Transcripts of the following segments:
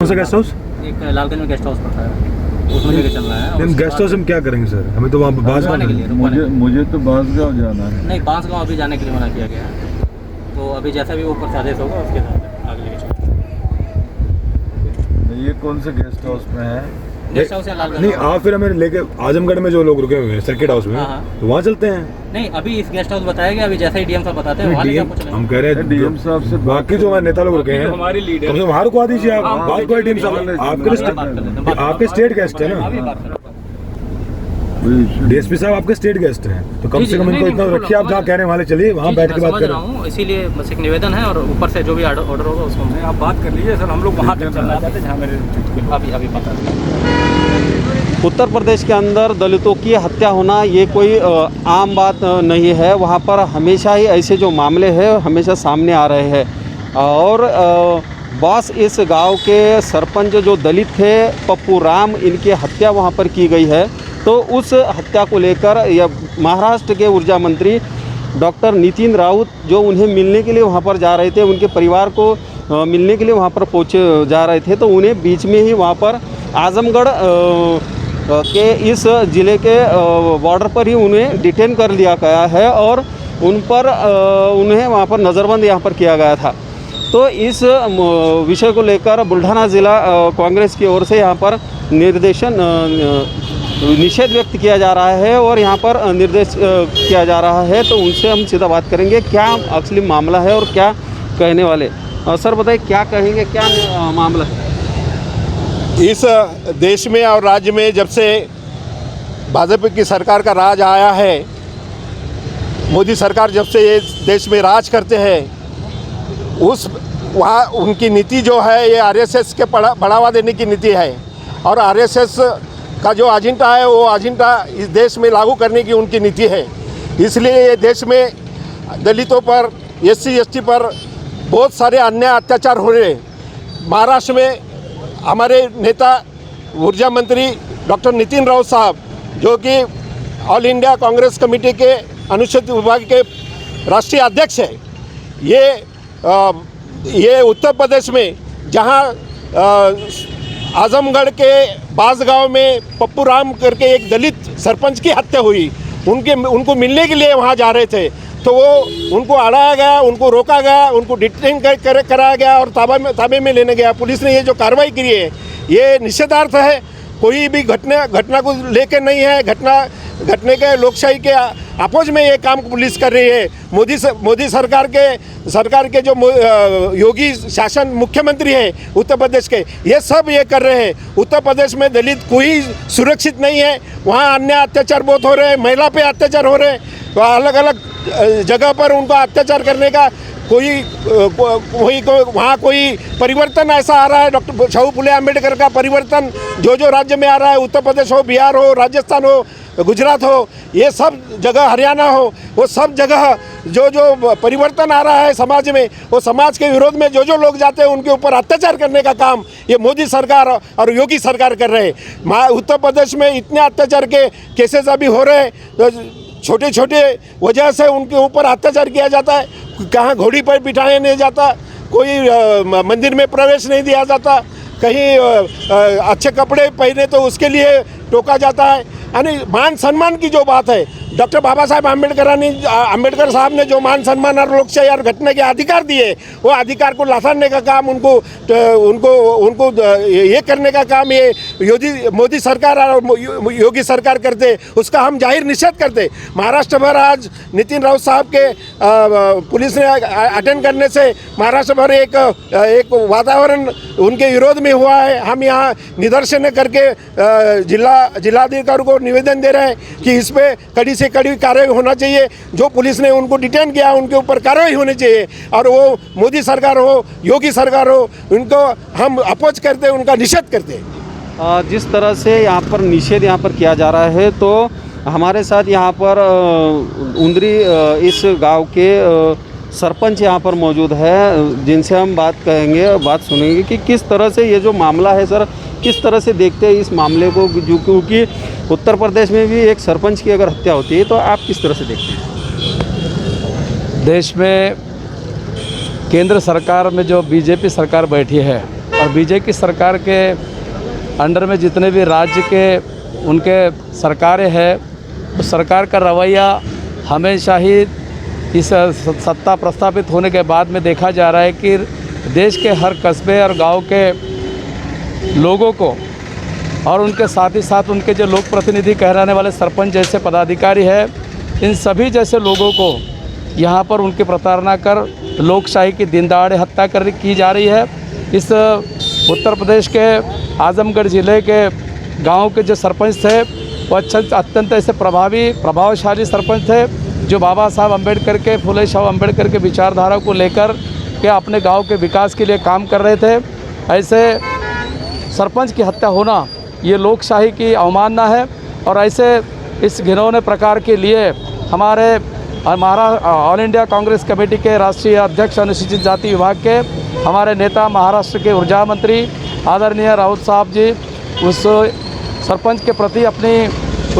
कौन सा guest house? एक लालगंज में गेस्ट हाउस पड़ता है, उसमें लेके चल रहा है। गेस्ट हाउस हम क्या करेंगे सर? हमें तो वहाँ रुकवाने के लिए मुझे तो बांसगांव जाना है। नहीं, बांसगांव अभी जाने के लिए मना किया गया है। तो अभी जैसा भी ऊपर से आदेश होगा उसके साथ आगे लेके चलेंगे। ये कौन से गेस्ट हाउस में है? गेस्ट हाउस या लालगंज? नहीं, आप फिर हमें लेके आजमगढ़ में जो लोग रुके हुए हैं सर्किट हाउस में, तो वहाँ चलते हैं। नहीं, अभी इस गेस्ट हाउस बताया गया, अभी जैसा ही डीएम साहब बताते हैं वहाँ लेके आपको चलेंगे। हम कह रहे हैं डीएम साहब से बाकी जो हमारे नेता लोग रुके हैं हमारी लीडर, कम से कम बाहर को आ दीजिए आप। बात कोई डीएम साहब आपके स्टेट गेस्ट है ना, डीएसपी साहब आपके स्टेट गेस्ट हैं, तो कम से कम इनको इतना रखिए। आप जहाँ कह रहे हैं वहाँ चलिए, वहाँ बैठ के बात करें। इसीलिए बस एक निवेदन है, और ऊपर से जो भी ऑर्डर होगा उसको आप बात कर लीजिए सर। हम लोग वहाँ तक चलना चाहते हैं जहाँ मेरे अभी पता उत्तर प्रदेश के अंदर दलितों की हत्या होना ये कोई आम बात नहीं है। वहाँ पर हमेशा ही ऐसे जो मामले हैं हमेशा सामने आ रहे हैं। और बस इस गांव के सरपंच जो दलित थे पप्पू राम, इनकी हत्या वहाँ पर की गई है। तो उस हत्या को लेकर महाराष्ट्र के ऊर्जा मंत्री डॉक्टर नितिन राउत जो उन्हें मिलने के लिए वहाँ पर जा रहे थे, उनके परिवार को मिलने के लिए वहाँ पर पहुँचे जा रहे थे, तो उन्हें बीच में ही वहाँ पर आजमगढ़ के इस ज़िले के बॉर्डर पर ही उन्हें डिटेन कर लिया गया है और उन पर उन्हें वहाँ पर नज़रबंद यहाँ पर किया गया था। तो इस विषय को लेकर बुल्ढाना ज़िला कांग्रेस की ओर से यहाँ पर निषेध व्यक्त किया जा रहा है और यहाँ पर निर्देश किया जा रहा है। तो उनसे हम सीधा बात करेंगे क्या असली मामला है और क्या कहने वाले। सर बताइए क्या कहेंगे, क्या मामला है इस देश में और राज्य में? जब से भाजपा की सरकार का राज आया है, मोदी सरकार जब से ये देश में राज करते हैं, वहाँ उनकी नीति जो है ये आरएसएस के बढ़ावा देने की नीति है। और आरएसएस का जो एजेंडा है वो एजेंडा इस देश में लागू करने की उनकी नीति है। इसलिए ये देश में दलितों पर, एससी एसटी पर बहुत सारे अन्याय अत्याचार हो रहे हैं। महाराष्ट्र में हमारे नेता ऊर्जा मंत्री डॉक्टर नितिन राउत साहब, जो कि ऑल इंडिया कांग्रेस कमेटी के अनुसूचित विभाग के राष्ट्रीय अध्यक्ष हैं, ये उत्तर प्रदेश में जहां आजमगढ़ के बांसगांव में पप्पू राम करके एक दलित सरपंच की हत्या हुई, उनको मिलने के लिए वहां जा रहे थे, तो वो उनको अड़ाया गया, उनको रोका गया, उनको डिटेन कराया गया और ताबे में लेने गया। पुलिस ने ये जो कार्रवाई की है ये निषेधार्थ है। कोई भी घटना को लेकर नहीं है। घटने के लोकशाही के अपोज में ये काम पुलिस कर रही है। मोदी सरकार के जो योगी शासन मुख्यमंत्री हैं उत्तर प्रदेश के, ये सब ये कर रहे हैं। उत्तर प्रदेश में दलित कोई सुरक्षित नहीं है। वहाँ अन्याय अत्याचार बहुत हो रहे हैं, महिला पे अत्याचार हो रहे हैं। तो अलग अलग जगह पर उनको अत्याचार करने का वहाँ कोई परिवर्तन ऐसा आ रहा है। डॉक्टर शाहू फुले अम्बेडकर का परिवर्तन जो राज्य में आ रहा है, उत्तर प्रदेश हो, बिहार हो, राजस्थान हो, गुजरात हो, ये सब जगह, हरियाणा हो, वो सब जगह जो परिवर्तन आ रहा है समाज में, वो समाज के विरोध में जो लोग जाते हैं उनके ऊपर अत्याचार करने का काम ये मोदी सरकार और योगी सरकार कर रहे हैं। उत्तर प्रदेश में इतने अत्याचार के केसेस अभी हो रहे हैं, छोटे छोटे वजह से उनके ऊपर अत्याचार किया जाता है। कहाँ घोड़ी पर बिठाया नहीं जाता, कोई मंदिर में प्रवेश नहीं दिया जाता, कहीं अच्छे कपड़े पहने तो उसके लिए टोका जाता है। यानी मान सम्मान की जो बात है, डॉक्टर बाबा साहेब अम्बेडकर साहब ने जो मान सम्मान और लोकशाही और घटने के अधिकार दिए, वो अधिकार को लाथारने का काम, उनको ये करने का काम ये मोदी सरकार और योगी सरकार करते, उसका हम जाहिर निषेध करते। महाराष्ट्र भर आज नितिन राउत साहब के पुलिस ने अटेंड करने से महाराष्ट्र भर एक वातावरण उनके विरोध में हुआ है। हम यहाँ निदर्शन करके जिलाधिकारी को निवेदन दे रहे हैं कि इस पे कड़ी से कड़ी कार्रवाई होना चाहिए। जो पुलिस ने उनको डिटेन किया उनके ऊपर कार्रवाई होनी चाहिए, और वो मोदी सरकार हो, योगी सरकार हो, उनको हम अपोज करते हैं, उनका निषेध करते हैं। जिस तरह से यहाँ पर निषेध यहाँ पर किया जा रहा है, तो हमारे साथ यहाँ पर उंदरी इस गांव के सरपंच यहाँ पर मौजूद है, जिनसे हम बात सुनेंगे कि किस तरह से ये जो मामला है सर, किस तरह से देखते हैं इस मामले को, जो क्योंकि उत्तर प्रदेश में भी एक सरपंच की अगर हत्या होती है तो आप किस तरह से देखते हैं? देश में केंद्र सरकार में जो बीजेपी सरकार बैठी है, और बीजेपी की सरकार के अंडर में जितने भी राज्य के उनके सरकारें हैं, उस सरकार का रवैया हमेशा ही इस सत्ता प्रस्थापित होने के बाद में देखा जा रहा है कि देश के हर कस्बे और गांव के लोगों को और उनके साथ ही साथ उनके जो लोक प्रतिनिधि कहलाने वाले सरपंच जैसे पदाधिकारी है, इन सभी जैसे लोगों को यहाँ पर उनकी प्रताड़ना कर लोकशाही की दिन दहाड़े हत्या की जा रही है। इस उत्तर प्रदेश के आजमगढ़ ज़िले के गांव के जो सरपंच थे वो अत्यंत ऐसे प्रभावशाली सरपंच थे, जो बाबा साहब अम्बेडकर के, फुले शाह अम्बेडकर के विचारधारा को लेकर के अपने गांव के विकास के लिए काम कर रहे थे। ऐसे सरपंच की हत्या होना ये लोकशाही की अवमानना है और ऐसे इस घिनौने प्रकार के लिए हमारा ऑल इंडिया कांग्रेस कमेटी के राष्ट्रीय अध्यक्ष अनुसूचित जाति विभाग के हमारे नेता महाराष्ट्र के ऊर्जा मंत्री आदरणीय राउत साहब जी उस सरपंच के प्रति अपनी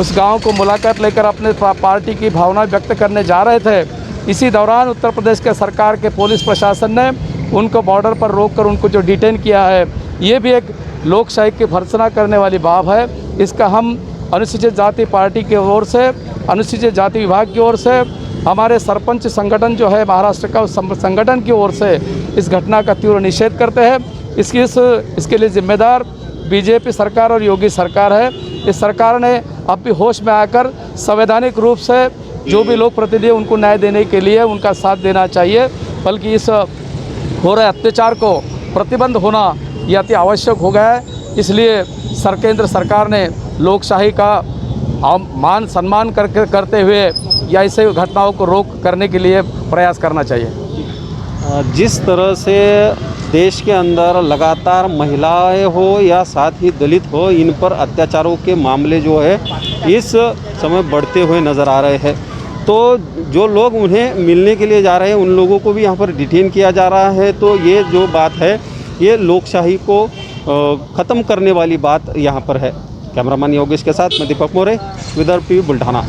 उस गांव को मुलाकात लेकर अपने पार्टी की भावना व्यक्त करने जा रहे थे। इसी दौरान उत्तर प्रदेश के सरकार के पुलिस प्रशासन ने उनको बॉर्डर पर रोककर उनको जो डिटेन किया है, ये भी एक लोकशाही की भर्त्सना करने वाली बात है। इसका हम अनुसूचित जाति पार्टी की ओर से, अनुसूचित जाति विभाग की ओर से, हमारे सरपंच संगठन जो है महाराष्ट्र का, उस संगठन की ओर से इस घटना का तीव्र निषेध करते हैं। इसके लिए जिम्मेदार बीजेपी सरकार और योगी सरकार है। इस सरकार ने अब भी होश में आकर संवैधानिक रूप से जो भी लोक प्रतिनिधि उनको न्याय देने के लिए उनका साथ देना चाहिए, बल्कि इस हो रहे अत्याचार को प्रतिबंध होना यह अति आवश्यक हो गया है। इसलिए केंद्र सरकार ने लोकशाही का मान सम्मान करते हुए या ऐसे घटनाओं को रोक करने के लिए प्रयास करना चाहिए। जिस तरह से देश के अंदर लगातार महिलाएं हो या साथ ही दलित हो, इन पर अत्याचारों के मामले जो है इस समय बढ़ते हुए नज़र आ रहे हैं, तो जो लोग उन्हें मिलने के लिए जा रहे हैं उन लोगों को भी यहाँ पर डिटेन किया जा रहा है। तो ये जो बात है ये लोकशाही को ख़त्म करने वाली बात यहाँ पर है। कैमरामैन योगेश के साथ मैं दीपक मोरे, विदर्भ टीवी बुलढाणा।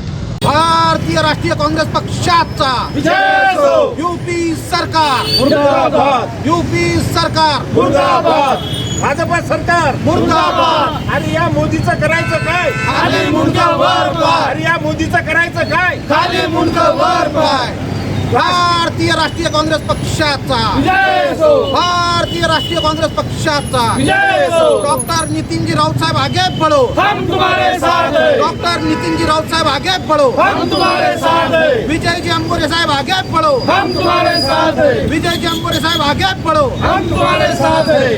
भारतीय राष्ट्रीय काँग्रेस पक्षाचा यूपी सरकार मुर्दाबाद, यूपी सरकार मुर्दाबाद, भाजपा सरकार मुर्दाबाद। अरे या मोदीचं करायचं काय? खाली मुंडका वर पाय, अरे या मोदीचं करायचं काय? खाली मुंडका वर पाय। भारतीय राष्ट्रीय काँग्रेस पक्षाचा, भारतीय राष्ट्रीय काँग्रेस पक्षाचा डॉक्टर नितिनजी राऊत साहेब आगे बढ़ो, हम तुम्हारे साथ हैं। डॉक्टर नितिनजी राऊत साहेब आगे बढ़ो, हम तुम्हारे साथ हैं। विजय जी अंबोरे साहेब आगे बढ़ो, हम तुम्हारे साथ हैं। विजय जी अंबोरे साहेब आगे बढ़ो, हम तुम्हारे साथ हैं।